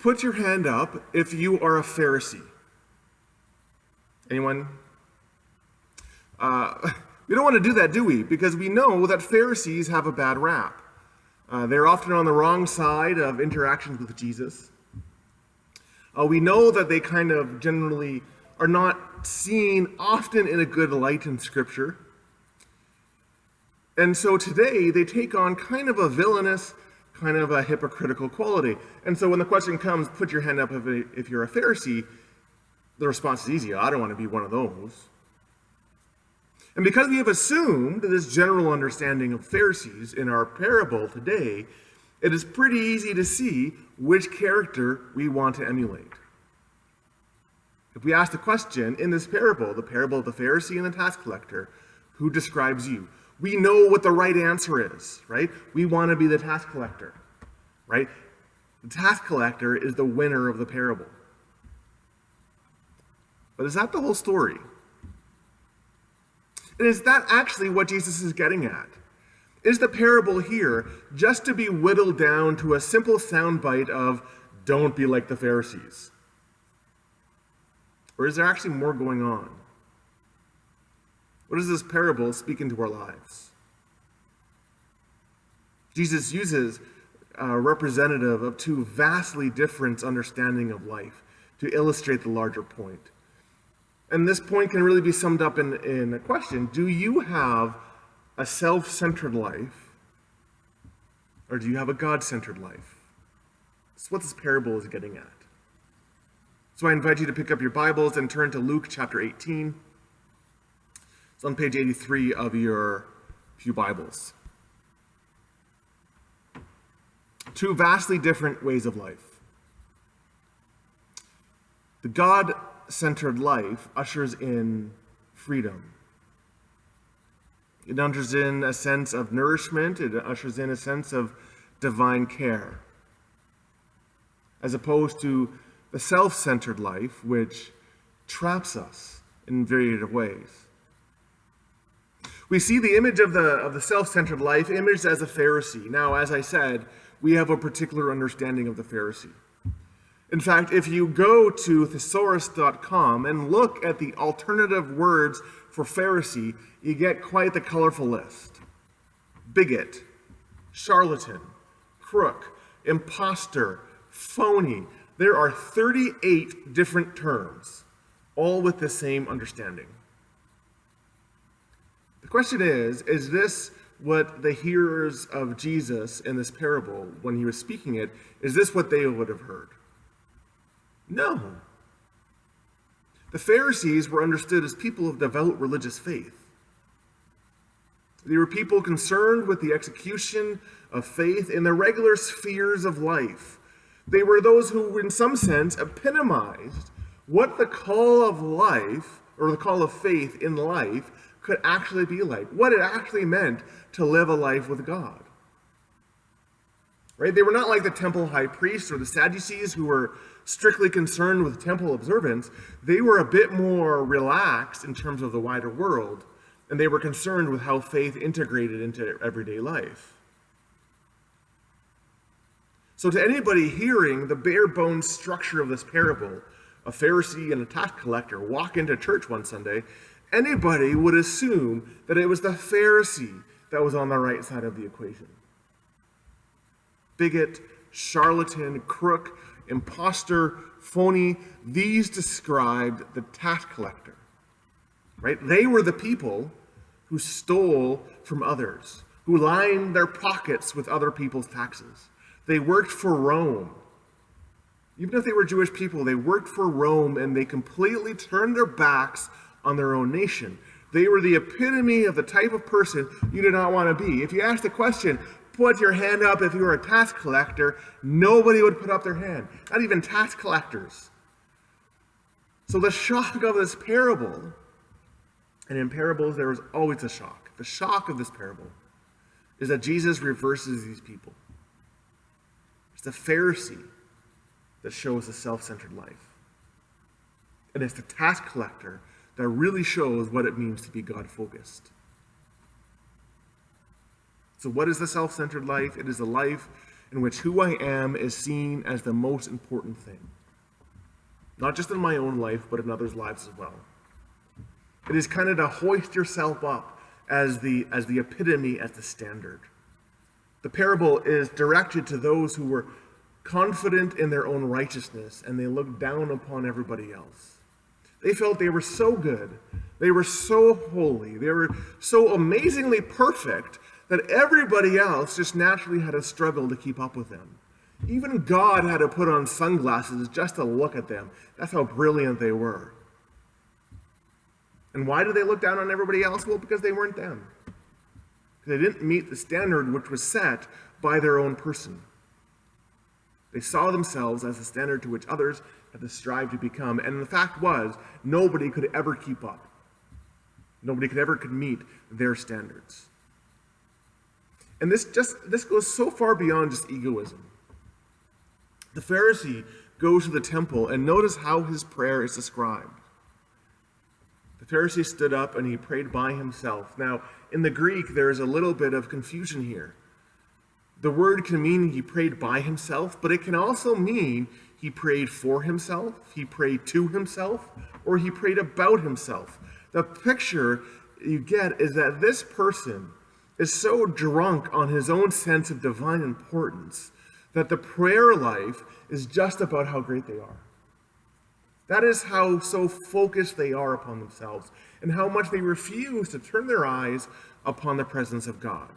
Put your hand up if you are a Pharisee. Anyone? We don't want to do that, do we? Because we know that Pharisees have a bad rap. They're often on the wrong side of interactions with Jesus. We know that they kind of generally are not seen often in a good light in Scripture. And so today they take on kind of a villainous, kind of a hypocritical quality. And so when the question comes, put your hand up if you're a Pharisee, the response is easy. I don't want to be one of those. And because we have assumed this general understanding of Pharisees in our parable today, it is pretty easy to see which character we want to emulate. If we ask the question in this parable, the parable of the Pharisee and the tax collector, who describes you? We know what the right answer is, right? We want to be the tax collector, right? The tax collector is the winner of the parable. But is that the whole story? And is that actually what Jesus is getting at? Is the parable here just to be whittled down to a simple soundbite of, don't be like the Pharisees? Or is there actually more going on? What does this parable speak into our lives? Jesus uses a representative of two vastly different understandings of life to illustrate the larger point. And this point can really be summed up in a question. Do you have a self-centered life, or do you have a God-centered life? That's what this parable is getting at. So I invite you to pick up your Bibles and turn to Luke chapter 18. It's on page 83 of your pew Bibles. Two vastly different ways of life. The God-centered life ushers in freedom. It ushers in a sense of nourishment. It ushers in a sense of divine care. As opposed to the self-centered life, which traps us in various ways. We see the image of the self-centered life imaged as a Pharisee. Now, as I said, we have a particular understanding of the Pharisee. In fact, if you go to thesaurus.com and look at the alternative words for Pharisee, you get quite the colorful list. Bigot, charlatan, crook, imposter, phony. There are 38 different terms, all with the same understanding. The question is this what the hearers of Jesus in this parable, when he was speaking it, is this what they would have heard? No. The Pharisees were understood as people of devout religious faith. They were people concerned with the execution of faith in the regular spheres of life. They were those who, in some sense, epitomized what the call of life, or the call of faith in life, could actually be like, what it actually meant to live a life with God. Right? They were not like the temple high priests or the Sadducees who were strictly concerned with temple observance. They were a bit more relaxed in terms of the wider world, and they were concerned with how faith integrated into everyday life. So to anybody hearing the bare bones structure of this parable, a Pharisee and a tax collector walk into church one Sunday, anybody would assume that it was the Pharisee that was on the right side of the equation. Bigot, charlatan, crook, imposter, phony, these described the tax collector, right? They were the people who stole from others, who lined their pockets with other people's taxes. They worked for Rome. Even if they were Jewish people, they worked for Rome, and they completely turned their backs on their own nation. They were the epitome of the type of person you did not want to be. If you asked the question, put your hand up if you were a tax collector, nobody would put up their hand, not even tax collectors. So the shock of this parable, and in parables there is always a shock. The shock of this parable is that Jesus reverses these people. It's the Pharisee that shows a self-centered life. And it's the tax collector that really shows what it means to be God-focused. So what is the self-centered life? It is a life in which who I am is seen as the most important thing, not just in my own life, but in others' lives as well. It is kind of to hoist yourself up as the epitome, as the standard. The parable is directed to those who were confident in their own righteousness, and they looked down upon everybody else. They felt they were so good, they were so holy, they were so amazingly perfect that everybody else just naturally had a struggle to keep up with them. Even God had to put on sunglasses just to look at them. That's how brilliant they were. And why did they look down on everybody else? Well, because they weren't them. They didn't meet the standard which was set by their own person. They saw themselves as the standard to which others had to strive to become. And the fact was, nobody could ever keep up. Nobody could meet their standards. And this goes so far beyond just egoism. The Pharisee goes to the temple, and notice how his prayer is described. The Pharisee stood up and he prayed by himself. Now, in the Greek, there is a little bit of confusion here. The word can mean he prayed by himself, but it can also mean he prayed for himself, he prayed to himself, or he prayed about himself. The picture you get is that this person is so drunk on his own sense of divine importance that the prayer life is just about how great they are. That is how so focused they are upon themselves and how much they refuse to turn their eyes upon the presence of God.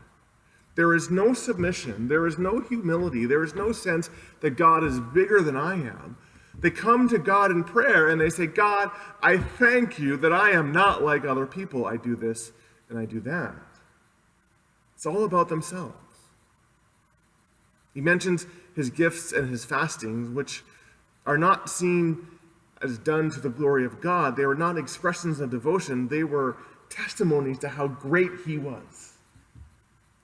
There is no submission, there is no humility, there is no sense that God is bigger than I am. They come to God in prayer and they say, God, I thank you that I am not like other people. I do this and I do that. It's all about themselves. He mentions his gifts and his fastings, which are not seen as done to the glory of God. They were not expressions of devotion. They were testimonies to how great he was.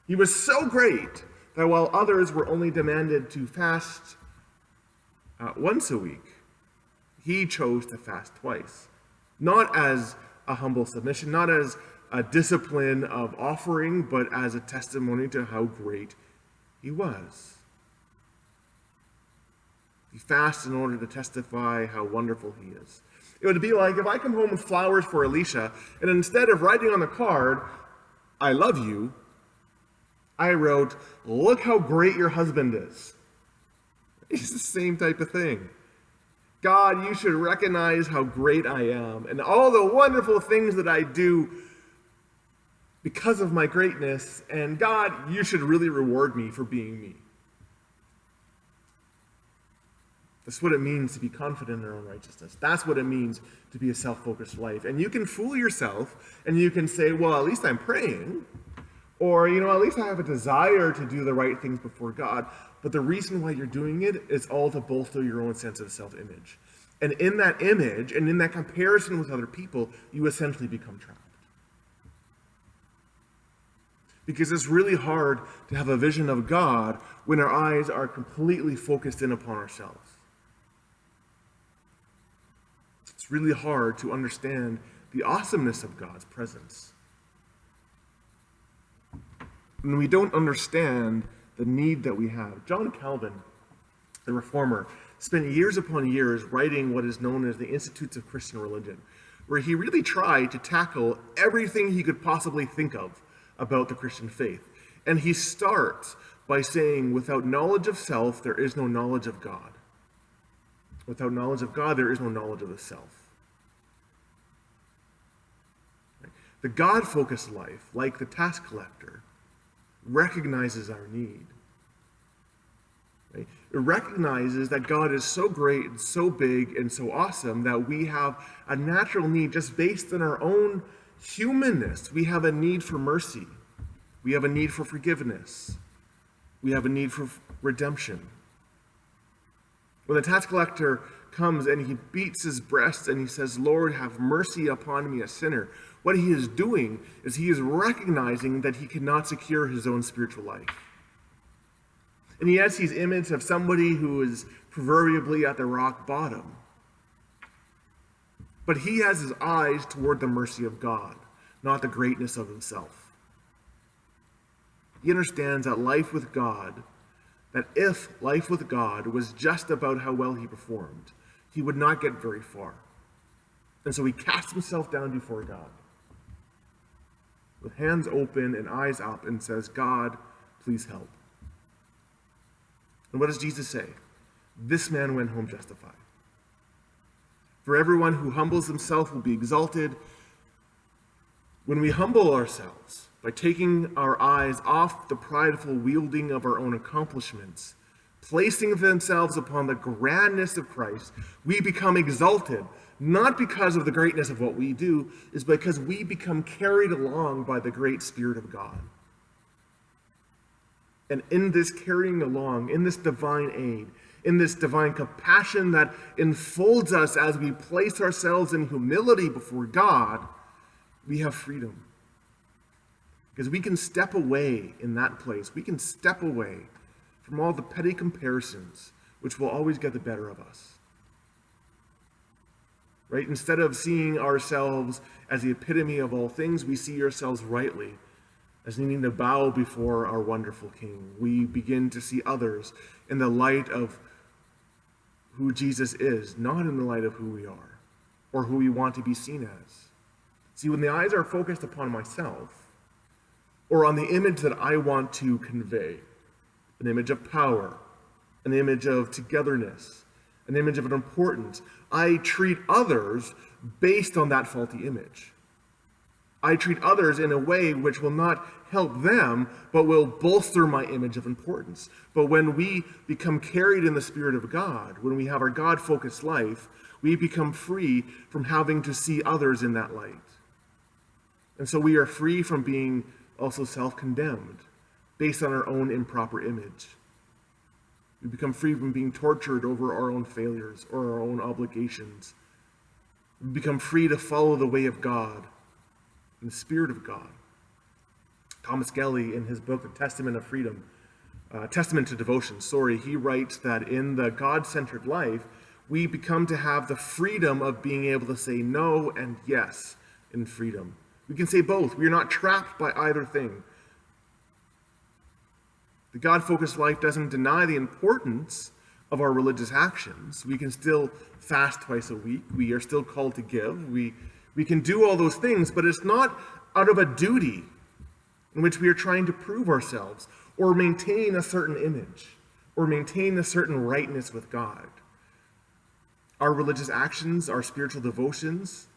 He was so great that while others were only demanded to fast once a week, he chose to fast twice. Not as a humble submission, not as a discipline of offering, but as a testimony to how great he was. He fasts in order to testify how wonderful he is. It would be like if I come home with flowers for Alicia, and instead of writing on the card, I love you, I wrote, look how great your husband is. It's the same type of thing. God, you should recognize how great I am and all the wonderful things that I do because of my greatness. And God, you should really reward me for being me. That's what it means to be confident in our own righteousness. That's what it means to be a self-focused life. And you can fool yourself and you can say, well, at least I'm praying. Or, at least I have a desire to do the right things before God. But the reason why you're doing it is all to bolster your own sense of self-image. And in that image and in that comparison with other people, you essentially become trapped. Because it's really hard to have a vision of God when our eyes are completely focused in upon ourselves. It's really hard to understand the awesomeness of God's presence. When we don't understand the need that we have. John Calvin, the reformer, spent years upon years writing what is known as the Institutes of Christian Religion, where he really tried to tackle everything he could possibly think of about the Christian faith. And he starts by saying, without knowledge of self, there is no knowledge of God. Without knowledge of God, there is no knowledge of the self. The God-focused life, like the tax collector, recognizes our need. Right? It recognizes that God is so great and so big and so awesome that we have a natural need just based on our own humanness. We have a need for mercy. We have a need for forgiveness. We have a need for redemption. When the tax collector comes and he beats his breast and he says, Lord, have mercy upon me, a sinner, what he is doing is he is recognizing that he cannot secure his own spiritual life. And he has his image of somebody who is proverbially at the rock bottom. But he has his eyes toward the mercy of God, not the greatness of himself. He understands that life with God that if life with God was just about how well he performed, he would not get very far. And so he cast himself down before God with hands open and eyes up and says, God, please help. And what does Jesus say? This man went home justified. For everyone who humbles himself will be exalted. When we humble ourselves by taking our eyes off the prideful wielding of our own accomplishments, placing themselves upon the grandness of Christ, we become exalted, not because of the greatness of what we do, is because we become carried along by the great Spirit of God. And in this carrying along, in this divine aid, in this divine compassion that enfolds us as we place ourselves in humility before God, we have freedom. Because we can step away in that place. We can step away from all the petty comparisons, which will always get the better of us. Right? Instead of seeing ourselves as the epitome of all things, we see ourselves rightly as needing to bow before our wonderful King. We begin to see others in the light of who Jesus is, not in the light of who we are or who we want to be seen as. See, when the eyes are focused upon myself or on the image that I want to convey, an image of power, an image of togetherness, an image of an importance, I treat others based on that faulty image. I treat others in a way which will not help them, but will bolster my image of importance. But when we become carried in the Spirit of God, when we have our God-focused life, we become free from having to see others in that light. And so we are free from being also self-condemned based on our own improper image. We become free from being tortured over our own failures or our own obligations. We become free to follow the way of God and the Spirit of God. Thomas Gelly, in his book, The Testament of Freedom, Testament to Devotion, he writes that in the God-centered life, we become to have the freedom of being able to say no and yes in freedom. We can say both. We are not trapped by either thing. The God-focused life doesn't deny the importance of our religious actions. We can still fast twice a week. We are still called to give. We can do all those things, but it's not out of a duty in which we are trying to prove ourselves or maintain a certain image or maintain a certain rightness with God. Our religious actions, our spiritual devotions,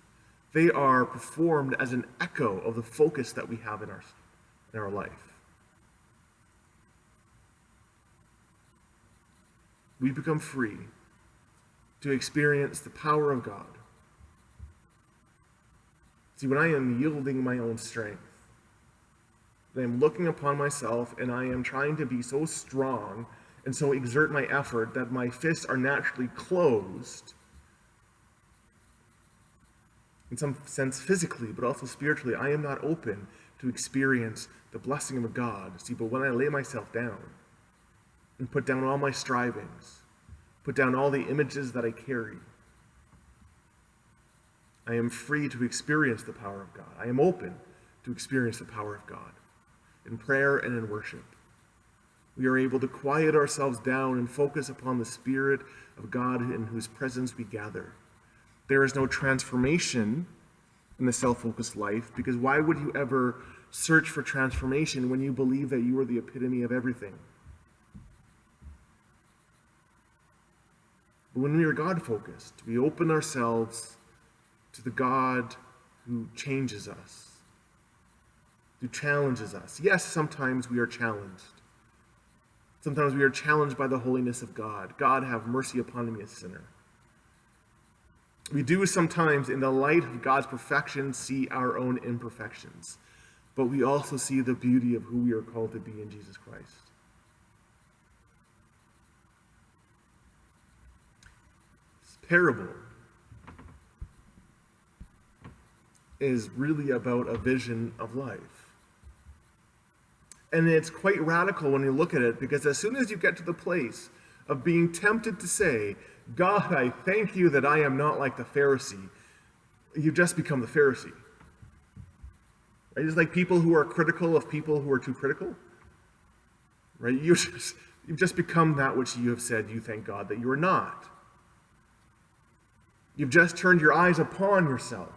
they are performed as an echo of the focus that we have in our life. We become free to experience the power of God. See, when I am yielding my own strength, I am looking upon myself and I am trying to be so strong and so exert my effort that my fists are naturally closed, in some sense physically, but also spiritually. I am not open to experience the blessing of God. See, but when I lay myself down and put down all my strivings, put down all the images that I carry, I am free to experience the power of God. I am open to experience the power of God in prayer and in worship. We are able to quiet ourselves down and focus upon the Spirit of God in whose presence we gather. There is no transformation in the self-focused life, because why would you ever search for transformation when you believe that you are the epitome of everything? But when we are God-focused, we open ourselves to the God who changes us, who challenges us. Yes, sometimes we are challenged. Sometimes we are challenged by the holiness of God. God, have mercy upon me, a sinner. We do sometimes, in the light of God's perfection, see our own imperfections, but we also see the beauty of who we are called to be in Jesus Christ. This parable is really about a vision of life. And it's quite radical when you look at it, because as soon as you get to the place of being tempted to say, God, I thank you that I am not like the Pharisee, you just become the Pharisee. Right? It's like people who are critical of people who are too critical. Right? You just You've just become that which you have said you thank God that you are not. You've just turned your eyes upon yourself,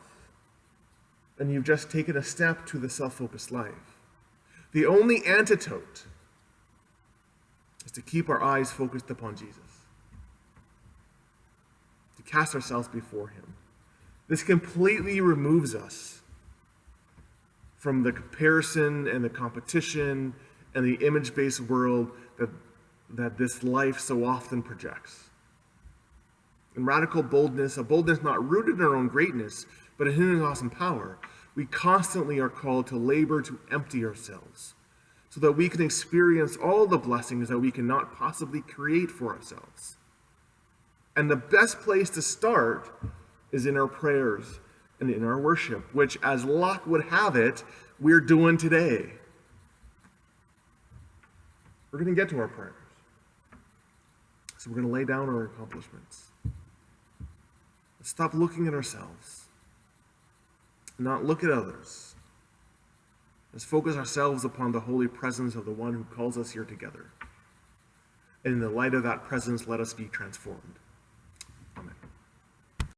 and you've just taken a step to the self-focused life. The only antidote is to keep our eyes focused upon Jesus, to cast ourselves before him. This completely removes us from the comparison and the competition and the image-based world that this life so often projects. In radical boldness, a boldness not rooted in our own greatness, but in his awesome power, we constantly are called to labor to empty ourselves so that we can experience all the blessings that we cannot possibly create for ourselves. And the best place to start is in our prayers and in our worship, which, as luck would have it, we're doing today. We're going to get to our prayers. So we're going to lay down our accomplishments. Let's stop looking at ourselves and not look at others. Let's focus ourselves upon the holy presence of the one who calls us here together. And in the light of that presence, let us be transformed.